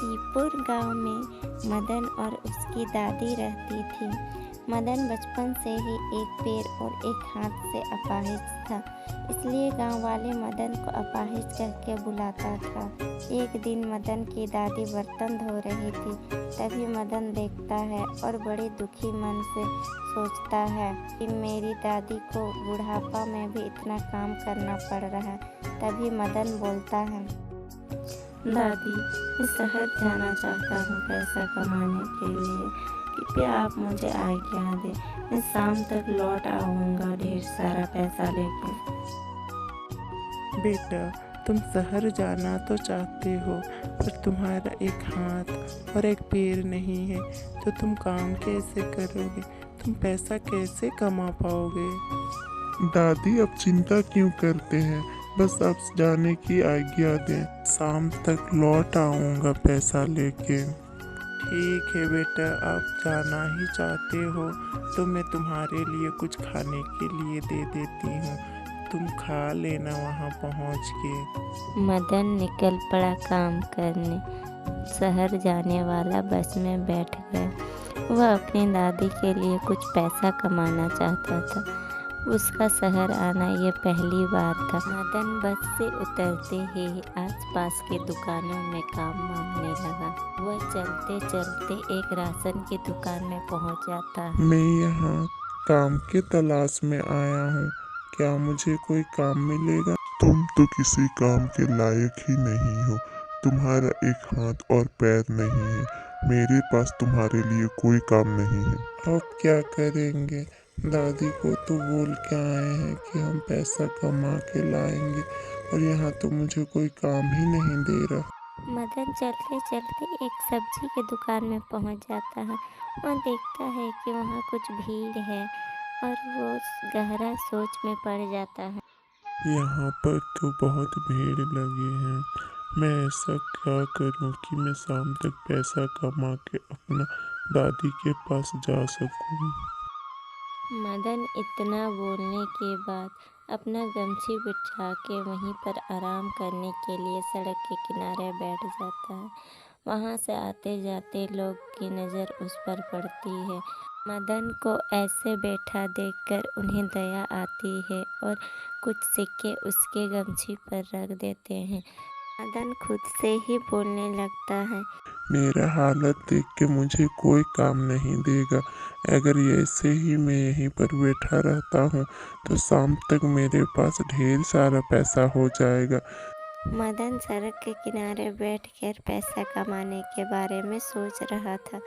शिवपुर गांव में मदन और उसकी दादी रहती थी। मदन बचपन से ही एक पैर और एक हाथ से अपाहिज था, इसलिए गांव वाले मदन को अपाहिज करके बुलाता था। एक दिन मदन की दादी बर्तन धो रही थी, तभी मदन देखता है और बड़े दुखी मन से सोचता है कि मेरी दादी को बुढ़ापा में भी इतना काम करना पड़ रहा है। तभी मदन बोलता है, दादी, मैं शहर जाना चाहता हूँ पैसा कमाने के लिए। कृपया आप मुझे आज्ञा दें, मैं शाम तक लौट आऊँगा ढेर सारा पैसा लेकर। बेटा, तुम शहर जाना तो चाहते हो, पर तुम्हारा एक हाथ और एक पैर नहीं है, तो तुम काम कैसे करोगे? तुम पैसा कैसे कमा पाओगे? दादी, अब चिंता क्यों करते हैं? बस आप जाने की आज्ञा दें, शाम तक लौट आऊँगा पैसा लेके। ठीक है बेटा, आप जाना ही चाहते हो तो मैं तुम्हारे लिए कुछ खाने के लिए दे देती हूँ, तुम खा लेना वहाँ पहुँच के। मदन निकल पड़ा काम करने। शहर जाने वाला बस में बैठ गया। वह अपनी दादी के लिए कुछ पैसा कमाना चाहता था। उसका शहर आना यह पहली बार था। मदन बस से उतरते ही आसपास के दुकानों में काम मांगने लगा। वह चलते चलते एक राशन की दुकान में पहुंच जाता है। मैं यहाँ काम के तलाश में आया हूँ, क्या मुझे कोई काम मिलेगा? तुम तो किसी काम के लायक ही नहीं हो, तुम्हारा एक हाथ और पैर नहीं है, मेरे पास तुम्हारे लिए कोई काम नहीं है। अब क्या करेंगे? दादी को तो बोल के आए हैं कि हम पैसा कमा के लाएंगे, और यहाँ तो मुझे कोई काम ही नहीं दे रहा। मदन चलते चलते एक सब्जी की दुकान में पहुंच जाता है। वह देखता है कि वहाँ कुछ भीड़ है और वो गहरा सोच में पड़ जाता है। यहाँ पर तो बहुत भीड़ लगी है, मैं ऐसा क्या करूँ कि मैं शाम तक पैसा कमा के अपना दादी के पास जा सकूँ। मदन इतना बोलने के बाद अपना गमछी बिछा के वहीं पर आराम करने के लिए सड़क के किनारे बैठ जाता है। वहाँ से आते जाते लोग की नज़र उस पर पड़ती है। मदन को ऐसे बैठा देखकर उन्हें दया आती है और कुछ सिक्के उसके गमछी पर रख देते हैं। मदन खुद से ही बोलने लगता है, मेरा हालत देख के मुझे कोई काम नहीं देगा। अगर ऐसे ही मैं यहीं पर बैठा रहता हूँ तो शाम तक मेरे पास ढेर सारा पैसा हो जाएगा। मदन सड़क के किनारे बैठकर पैसा कमाने के बारे में सोच रहा था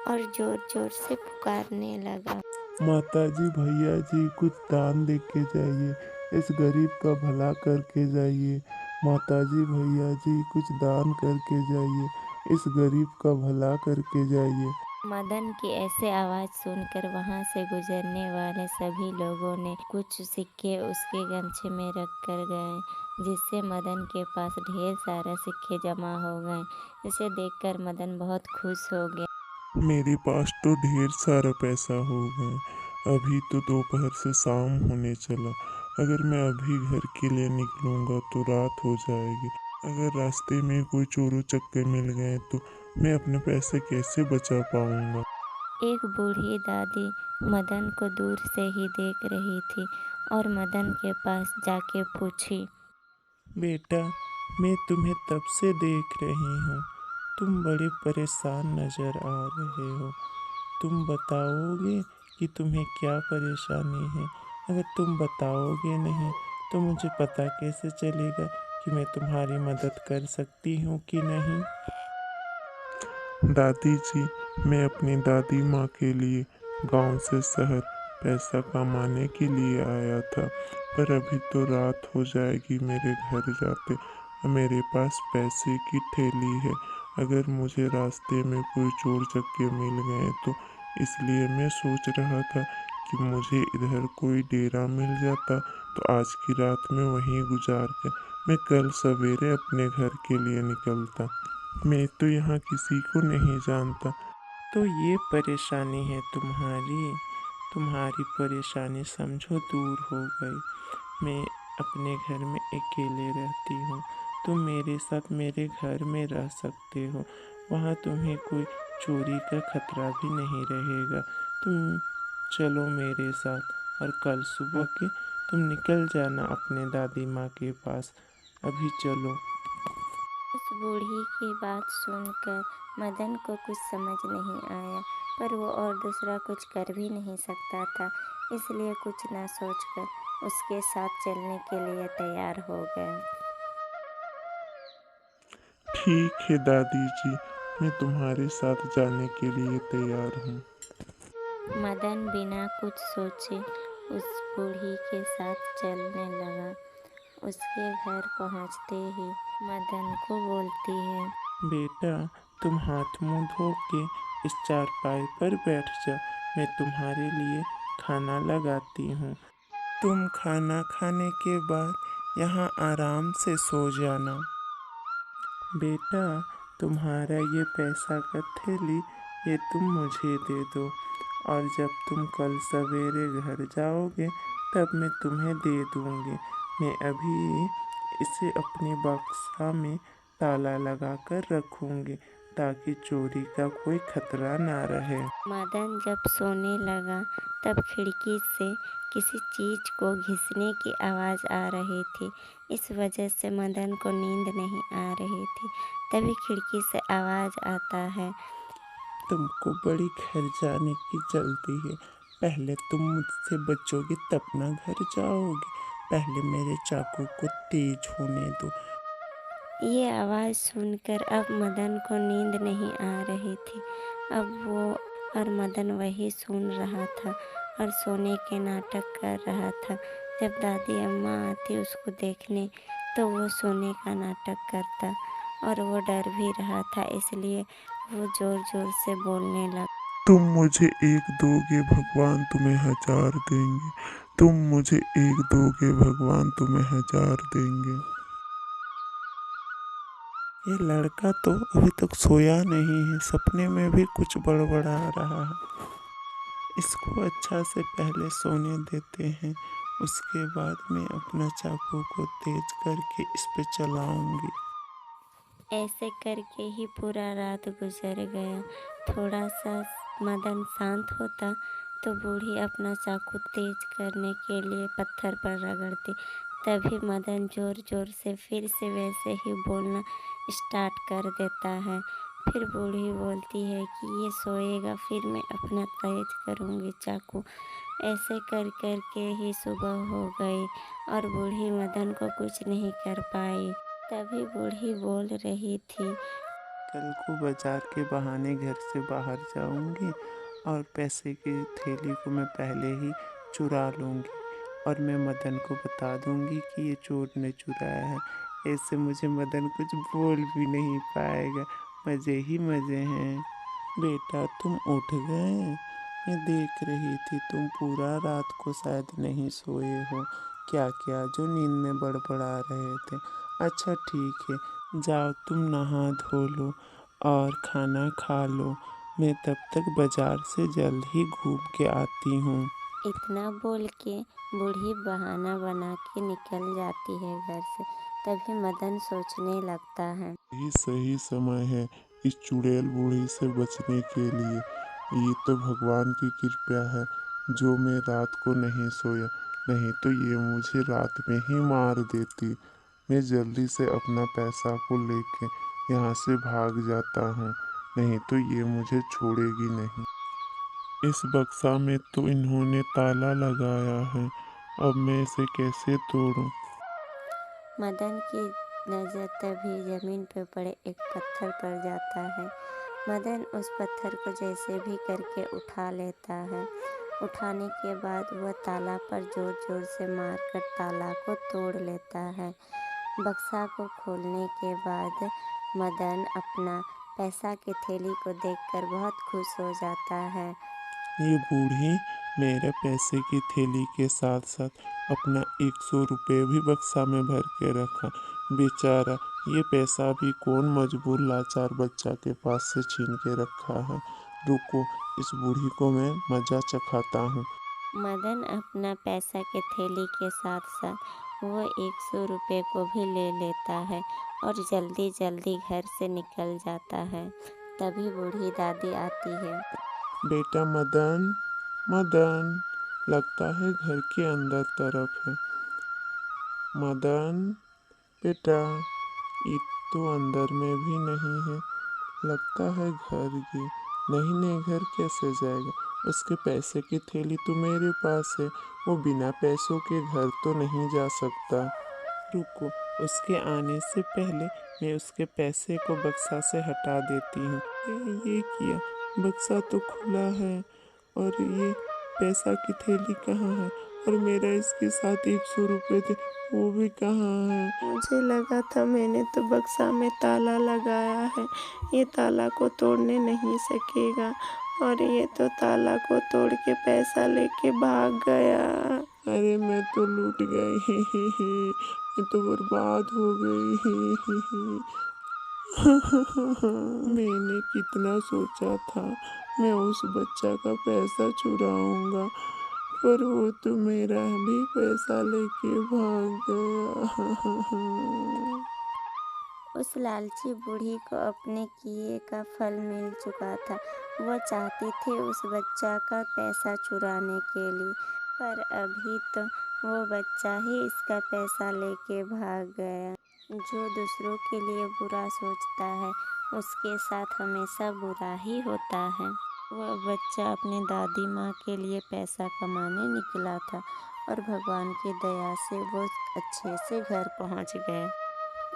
और जोर जोर से पुकारने लगा, माताजी, भैया जी, कुछ दान दे के जाइए, इस गरीब का भला करके जाइए। माताजी, भैया जी, कुछ दान करके जाइए, इस गरीब का भला करके जाइए। मदन की ऐसे आवाज़ सुनकर वहां से गुजरने वाले सभी लोगों ने कुछ सिक्के उसके गमछे में रख कर गए, जिससे मदन के पास ढेर सारे सिक्के जमा हो गए। इसे देखकर मदन बहुत खुश हो गया। मेरे पास तो ढेर सारा पैसा हो गया। अभी तो दोपहर से शाम होने चला, अगर मैं अभी घर के लिए निकलूंगा तो रात हो जाएगी। अगर रास्ते में कोई चोरों चक्के मिल गए तो मैं अपने पैसे कैसे बचा पाऊंगा। एक बूढ़ी दादी मदन को दूर से ही देख रही थी और मदन के पास जाके पूछी, बेटा, मैं तुम्हें तब से देख रही हूँ, तुम बड़े परेशान नज़र आ रहे हो। तुम बताओगे कि तुम्हें क्या परेशानी है? अगर तुम बताओगे नहीं तो मुझे पता कैसे चलेगा कि मैं तुम्हारी मदद कर सकती हूँ कि नहीं? दादी जी, मैं अपनी दादी माँ के लिए गांव से शहर पैसा कमाने के लिए आया था, पर अभी तो रात हो जाएगी मेरे घर जाते। मेरे पास पैसे की थैली है, अगर मुझे रास्ते में कोई चोर चक्के मिल गए तो इसलिए मैं सोच रहा था कि मुझे इधर कोई डेरा मिल जाता तो आज की रात में वहीं गुजार कर मैं कल सवेरे अपने घर के लिए निकलता। मैं तो यहाँ किसी को नहीं जानता। तो ये परेशानी है तुम्हारी, तुम्हारी परेशानी समझो दूर हो गई। मैं अपने घर में अकेले रहती हूँ, तुम मेरे साथ मेरे घर में रह सकते हो। वहाँ तुम्हें कोई चोरी का खतरा भी नहीं रहेगा। तुम चलो मेरे साथ और कल सुबह के तुम निकल जाना अपने दादी माँ के पास। अभी चलो। उस बूढ़ी की बात सुनकर मदन को कुछ समझ नहीं आया, पर वो और दूसरा कुछ कर भी नहीं सकता था, इसलिए कुछ ना सोचकर उसके साथ चलने के लिए तैयार हो गया। ठीक है दादी जी, मैं तुम्हारे साथ जाने के लिए तैयार हूँ। मदन बिना कुछ सोचे उस बूढ़ी के साथ चलने लगा। उसके घर पहुंचते ही मदन को बोलती है, बेटा, तुम हाथ मुंह धो के इस चारपाई पर बैठ जाओ। मैं तुम्हारे लिए खाना लगाती हूँ। तुम खाना खाने के बाद यहाँ आराम से सो जाना। बेटा, तुम्हारा ये पैसा का थैली ये तुम मुझे दे दो, और जब तुम कल सवेरे घर जाओगे तब मैं तुम्हें दे दूँगी। मैं अभी इसे अपनी बक्सा में ताला लगा कर रखूँगी ताकि चोरी का कोई खतरा ना रहे। मदन जब सोने लगा तब खिड़की से किसी चीज को घिसने की आवाज़ आ रही थी। इस वजह से मदन को नींद नहीं आ रही थी। तभी खिड़की से आवाज़ आता है, तुमको बड़ी घर जाने की जल्दी है। पहले तुम मुझसे बचोगे तब ना घर जाओगे। पहले मेरे चाकू को तेज होने दो। ये आवाज़ सुनकर अब मदन को नींद नहीं आ रही थी। अब वो और मदन वही सुन रहा था और सोने के नाटक कर रहा था। जब दादी अम्मा आती उसको देखने तो वो सोने का नाटक करता और वो डर भी रहा था, इसलिए वो ज़ोर ज़ोर से बोलने लगा, तुम मुझे एक दोगे, भगवान तुम्हें 1000 देंगे। तुम मुझे एक दोगे, भगवान तुम्हें 1000 देंगे। ये लड़का तो अभी तक सोया नहीं है, सपने में भी कुछ बड़बड़ा रहा है। इसको अच्छा से पहले सोने देते हैं, उसके बाद मैं अपना चाकू को तेज करके इस पे चलाऊंगी। ऐसे करके ही पूरा रात गुजर गया। थोड़ा सा मदन शांत होता तो बूढ़ी अपना चाकू तेज करने के लिए पत्थर पर रगड़ती। तभी मदन जोर जोर से फिर से वैसे ही बोलना स्टार्ट कर देता है। फिर बूढ़ी बोलती है कि ये सोएगा, फिर मैं अपना तेज करूँगी चाकू। ऐसे कर कर के ही सुबह हो गई और बूढ़ी मदन को कुछ नहीं कर पाई। तभी बूढ़ी बोल रही थी, कल को बाजार के बहाने घर से बाहर जाऊंगी और पैसे की थैली को मैं पहले ही चुरा लूंगी, और मैं मदन को बता दूंगी कि ये चोर ने चुराया है। ऐसे मुझे मदन कुछ बोल भी नहीं पाएगा। मज़े ही मज़े हैं। बेटा, तुम उठ गए? मैं देख रही थी तुम पूरा रात को शायद नहीं सोए हो। क्या क्या जो नींद में बड़बड़ा रहे थे। अच्छा ठीक है, जाओ तुम नहा धो लो और खाना खा लो। मैं तब तक बाजार से जल्द ही घूम के आती हूँ। इतना बोल के बूढ़ी बहाना बना के निकल जाती है घर से। तभी मदन सोचने लगता है, यही सही समय है इस चुड़ैल बूढ़ी से बचने के लिए। ये तो भगवान की कृपा है जो मैं रात को नहीं सोया, नहीं तो ये मुझे रात में ही मार देती। मैं जल्दी से अपना पैसा को लेके यहाँ से भाग जाता हूँ, नहीं तो ये मुझे छोड़ेगी नहीं। इस बक्सा में तो इन्होंने ताला लगाया है, अब मैं इसे कैसे तोड़ूं? मदन की नज़र तभी ज़मीन पर पड़े एक पत्थर पर जाता है। मदन उस पत्थर को जैसे भी करके उठा लेता है। उठाने के बाद वह ताला पर जोर जोर से मारकर ताला को तोड़ लेता है। बक्सा को खोलने के बाद मदन अपना पैसा की थैली को देखकर बहुत खुश हो जाता है। ये बूढ़ी मेरे पैसे की थैली के साथ साथ अपना 100 रुपये भी बक्सा में भर के रखा। बेचारा, ये पैसा भी कौन मजबूर लाचार बच्चा के पास से छीन के रखा है। रुको, इस बूढ़ी को मैं मज़ा चखाता हूँ। मदन अपना पैसा के थैली के साथ साथ वो 100 रुपये को भी ले लेता है और जल्दी जल्दी घर से निकल जाता है। तभी बूढ़ी दादी आती है। बेटा मदन, मदन, लगता है घर के अंदर तरफ है। मदन बेटा, ये तो अंदर में भी नहीं है, लगता है घर गई। नहीं नहीं, घर कैसे जाएगा? उसके पैसे की थैली तो मेरे पास है, वो बिना पैसों के घर तो नहीं जा सकता। रुको, उसके आने से पहले मैं उसके पैसे को बक्सा से हटा देती हूँ। ये किया, बक्सा तो खुला है और ये पैसा की थैली कहाँ है? और मेरा इसके साथ 100 रुपये थे, वो भी कहाँ है? मुझे लगा था मैंने तो बक्सा में ताला लगाया है, ये ताला को तोड़ने नहीं सकेगा और ये तो ताला को तोड़ के पैसा लेके भाग गया। अरे मैं तो लूट गई, मैं तो बर्बाद हो गई। मैंने कितना सोचा था मैं उस बच्चा का पैसा चुराऊंगा, पर वो तो मेरा भी पैसा लेके भाग गया। उस लालची बूढ़ी को अपने किए का फल मिल चुका था। वो चाहती थी उस बच्चा का पैसा चुराने के लिए, पर अभी तो वो बच्चा ही इसका पैसा लेके भाग गया। जो दूसरों के लिए बुरा सोचता है उसके साथ हमेशा बुरा ही होता है। वह बच्चा अपनी दादी माँ के लिए पैसा कमाने निकला था और भगवान की दया से वो अच्छे से घर पहुँच गया।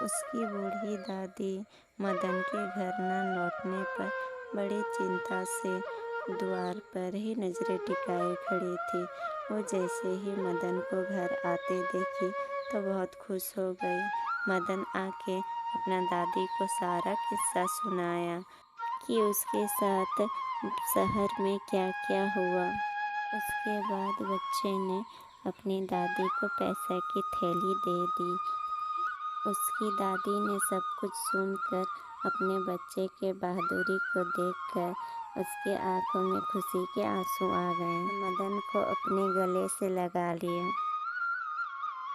उसकी बूढ़ी दादी मदन के घर न लौटने पर बड़ी चिंता से द्वार पर ही नजरें टिकाए खड़ी थी। वो जैसे ही मदन को घर आते देखी तो बहुत खुश हो गई। मदन आके अपना दादी को सारा किस्सा सुनाया कि उसके साथ शहर में क्या क्या हुआ। उसके बाद बच्चे ने अपनी दादी को पैसे की थैली दे दी। उसकी दादी ने सब कुछ सुनकर अपने बच्चे के बहादुरी को देखकर उसके आंखों में खुशी के आंसू आ गए। मदन को अपने गले से लगा लिया।